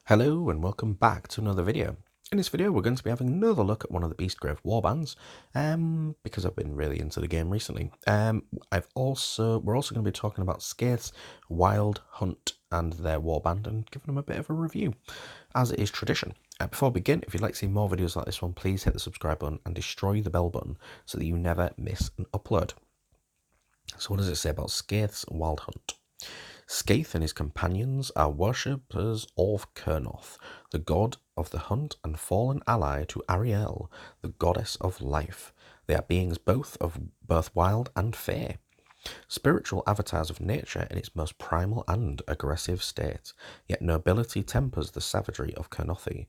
Hello and welcome back to another video. In this video we're going to be having another look at one of the Beastgrave warbands, because I've been really into the game recently. We're also going to be talking about Skaeths, Wild Hunt and their warband and giving them a bit of a review, as it is tradition. Before we begin, if you'd like to see more videos like this one, please hit the subscribe button and destroy the bell button so that you never miss an upload. So what does it say about Skaeths and Wild Hunt? Skaeth and his companions are worshippers of Kurnoth, the god of the hunt and fallen ally to Ariel, the goddess of life. They are beings both wild and fair, spiritual avatars of nature in its most primal and aggressive state, yet nobility tempers the savagery of Kurnothi.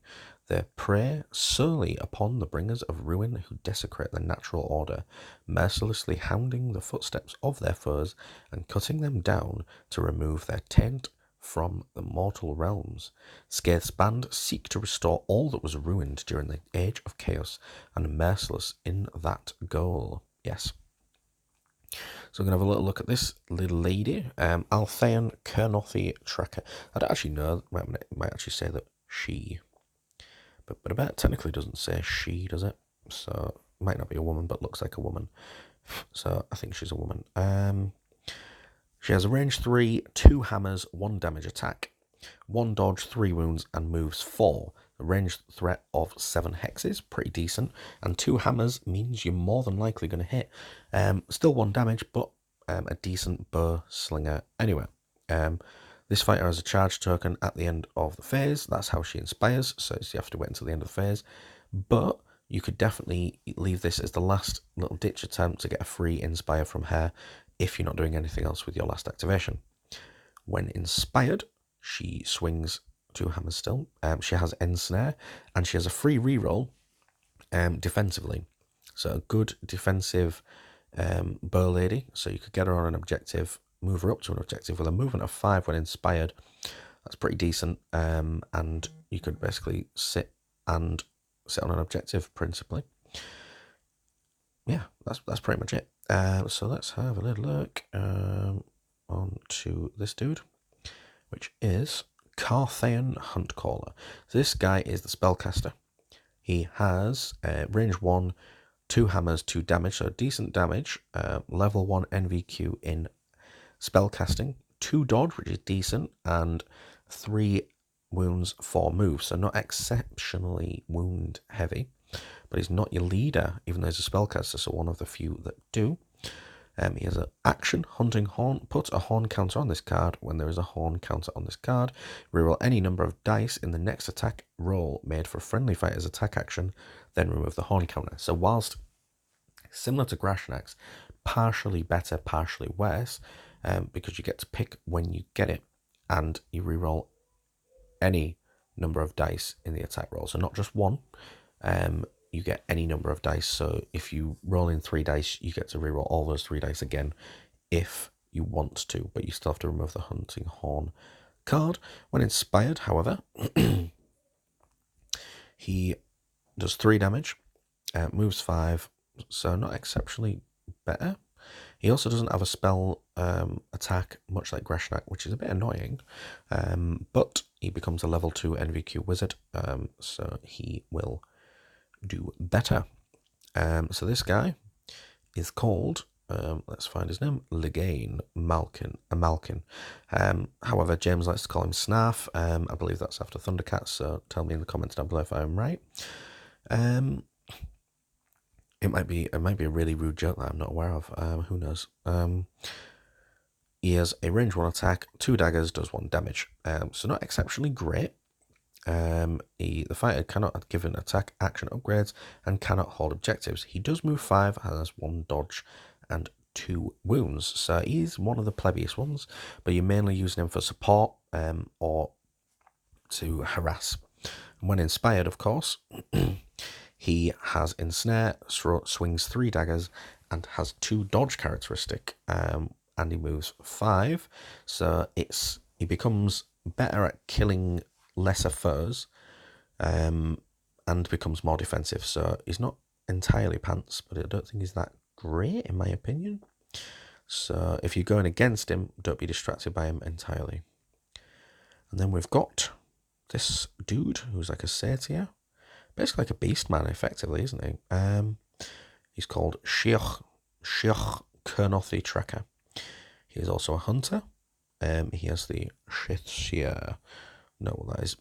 They prey solely upon the bringers of ruin who desecrate the natural order, mercilessly hounding the footsteps of their foes and cutting them down to remove their taint from the mortal realms. Skaeth's band seek to restore all that was ruined during the Age of Chaos and are merciless in that goal. Yes. So we're going to have a little look at this little lady, Althean Kurnothi Tracker. I don't actually know, it might actually say that she, but I bet it technically doesn't say she, does it? So it might not be a woman, but looks like a woman. So I think she's a woman. She has a range 3, 2 hammers, 1 damage attack, 1 dodge, 3 wounds, and moves 4. A ranged threat of 7 hexes, pretty decent, and 2 hammers means you're more than likely going to hit. Still 1 damage, but a decent bow slinger anyway. This fighter has a charge token at the end of the phase. That's how she inspires, so you have to wait until the end of the phase. But you could definitely leave this as the last little ditch attempt to get a free inspire from her if you're not doing anything else with your last activation. When inspired, she swings 2 hammers still. She has ensnare, and she has a free reroll defensively. So a good defensive bow lady. So you could get her on an objective, move her up to an objective with a movement of 5 when inspired. That's pretty decent. And you could basically sit on an objective principally. Yeah, that's pretty much it. So let's have a little look on to this dude, which is Carthaean Huntcaller. So this guy is the spellcaster. He has range 1, 2 hammers, 2 damage, so decent damage, level 1 NVQ in spellcasting, 2 dodge, which is decent, and 3 wounds, 4 moves, so not exceptionally wound heavy, but he's not your leader, even though he's a spellcaster, so one of the few that do. He has an action, Hunting Horn. Put a horn counter on this card. When there is a horn counter on this card, reroll any number of dice in the next attack roll made for a friendly fighter's attack action, then remove the horn counter. So whilst similar to Grashnax, partially better, partially worse, because you get to pick when you get it, and you reroll any number of dice in the attack roll. So not just one. You get any number of dice, so if you roll in 3 dice, you get to reroll all those 3 dice again if you want to, but you still have to remove the Hunting Horn card. When inspired, however, he does 3 damage, moves 5, so not exceptionally better. He also doesn't have a spell attack, much like Grashnak, which is a bit annoying, but he becomes a level 2 NVQ wizard, so he will do better. So this guy is called, let's find his name, Legane Malkin. However, James likes to call him Snarf. I believe that's after Thundercats, so tell me in the comments down below if I'm right. It might be a really rude joke that I'm not aware of. Who knows? He has a range 1 attack, 2 daggers, does 1 damage. So not exceptionally great. The fighter cannot give an attack action upgrades and cannot hold objectives. He does move 5, has 1 dodge and 2 wounds, so he's one of the plebeiest ones, but you're mainly using him for support or to harass. And when inspired, of course, he has ensnare, swings 3 daggers, and has 2 dodge characteristic, and he moves 5, so he becomes better at killing lesser foes, and becomes more defensive. So he's not entirely pants, but I don't think he's that great in my opinion. So if you're going against him, don't be distracted by him entirely. And then we've got this dude who's like a satyr, basically like a beast man, effectively, isn't he? He's called Skaeths Kurnothi Trekker. He is also a hunter. He has the Skaeths. Know what that is.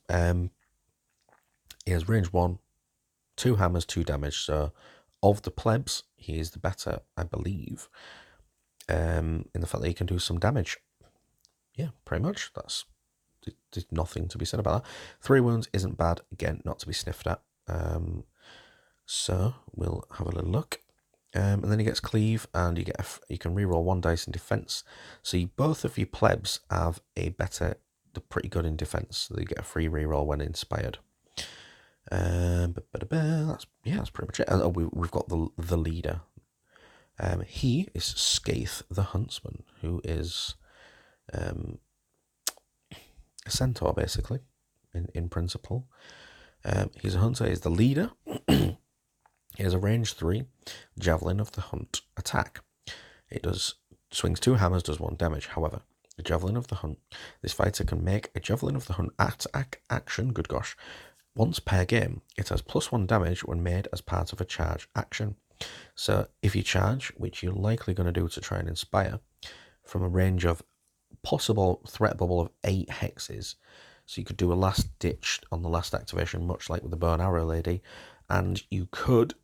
He has range 1, 2 hammers, 2 damage. So, of the plebs, he is the better, I believe, in the fact that he can do some damage. Yeah, pretty much. There's nothing to be said about that. 3 wounds isn't bad. Again, not to be sniffed at. So we'll have a little look. And then he gets cleave, and you can reroll 1 dice in defense. So both of you plebs have they're pretty good in defense. So you get a free reroll when inspired. That's pretty much it. And we've got the leader. He is Skaeths the Huntsman, who is a centaur, basically, in principle. He's a hunter, he's the leader. He has a range 3 Javelin of the Hunt attack. It swings 2 hammers, does 1 damage. However, the Javelin of the Hunt, this fighter can make a Javelin of the Hunt action, good gosh, once per game. It has +1 damage when made as part of a charge action. So if you charge, which you're likely going to do to try and inspire, from a range of possible threat bubble of 8 hexes, so you could do a last ditch on the last activation, much like with the bow and arrow lady, and you could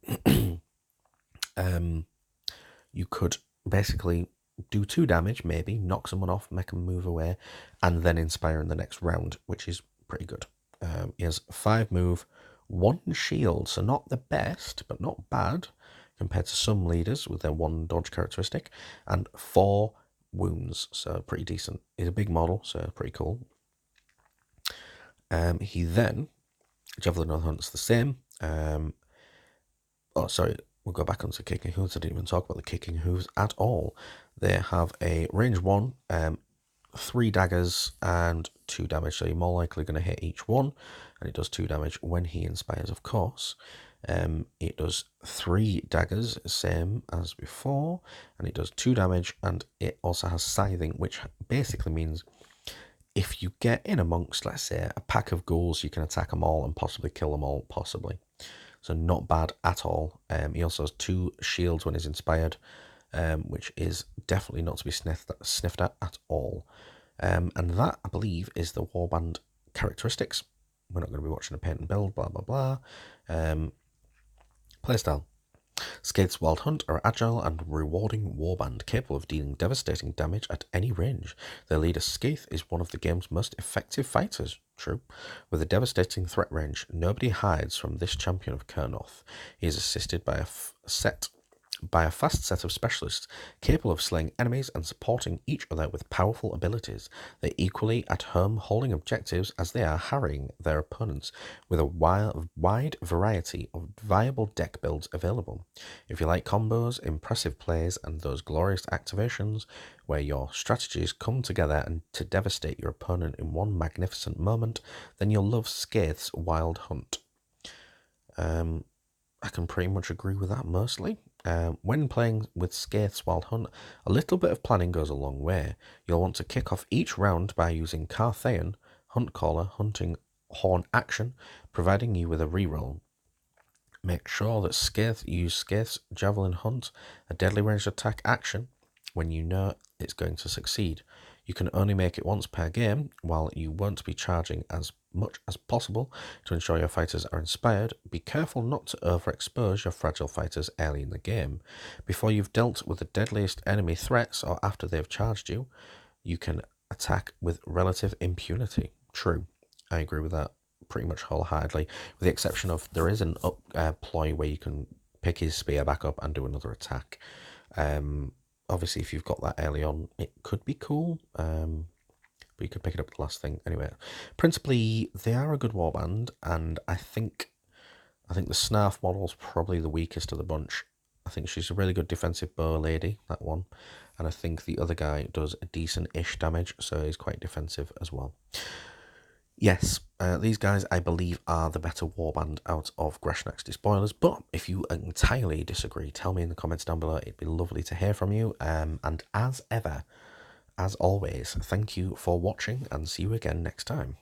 basically do 2 damage, maybe knock someone off, make them move away, and then inspire in the next round, which is pretty good. He has 5 move, 1 shield, so not the best, but not bad compared to some leaders with their 1 dodge characteristic, and 4 wounds, so pretty decent. He's a big model, so pretty cool. He then, Javelin of the Hunt's the same. We'll go back onto Kicking Hooves. I didn't even talk about the Kicking Hooves at all. They have a range 1, 3 daggers and 2 damage, so you're more likely going to hit each one, and it does 2 damage when he inspires, of course. It does 3 daggers, same as before, and it does 2 damage, and it also has scything, which basically means if you get in amongst, let's say, a pack of ghouls, you can attack them all and possibly kill them all, possibly. So not bad at all. He also has 2 shields when he's inspired, which is definitely not to be sniffed at all. And that, I believe, is the Warband characteristics. We're not going to be watching a paint and build, blah, blah, blah. Playstyle. Skaeths Wild Hunt are agile and rewarding warband, capable of dealing devastating damage at any range. Their leader Skaeths is one of the game's most effective fighters. True. With a devastating threat range, nobody hides from this champion of Kurnoth. He is assisted by a fast set of specialists capable of slaying enemies and supporting each other with powerful abilities. They're equally at home holding objectives as they are harrying their opponents with a wide variety of viable deck builds available. If you like combos, impressive plays, and those glorious activations where your strategies come together and to devastate your opponent in one magnificent moment, then you'll love Skaeths Wild Hunt. I can pretty much agree with that mostly. When playing with Skaeths Wild Hunt, a little bit of planning goes a long way. You'll want to kick off each round by using Carthaean, Hunt Caller, Hunting Horn action, providing you with a reroll. Make sure that Skaeths Javelin Hunt, a deadly ranged attack action, when you know it's going to succeed. You can only make it once per game, while you won't be charging as much as possible to ensure your fighters are inspired. Be careful not to overexpose your fragile fighters early in the game. Before you've dealt with the deadliest enemy threats or after they've charged you, you can attack with relative impunity. True, I agree with that pretty much wholeheartedly, with the exception of there is an ploy where you can pick his spear back up and do another attack. Obviously, if you've got that early on, it could be cool, but you could pick it up the last thing. Anyway, principally, they are a good warband, and I think the Snarf model's probably the weakest of the bunch. I think she's a really good defensive bow lady, that one, and I think the other guy does a decent-ish damage, so he's quite defensive as well. Yes, these guys, I believe, are the better warband out of Greshnack's Despoilers, but if you entirely disagree, tell me in the comments down below. It'd be lovely to hear from you, and as ever, as always, thank you for watching, and see you again next time.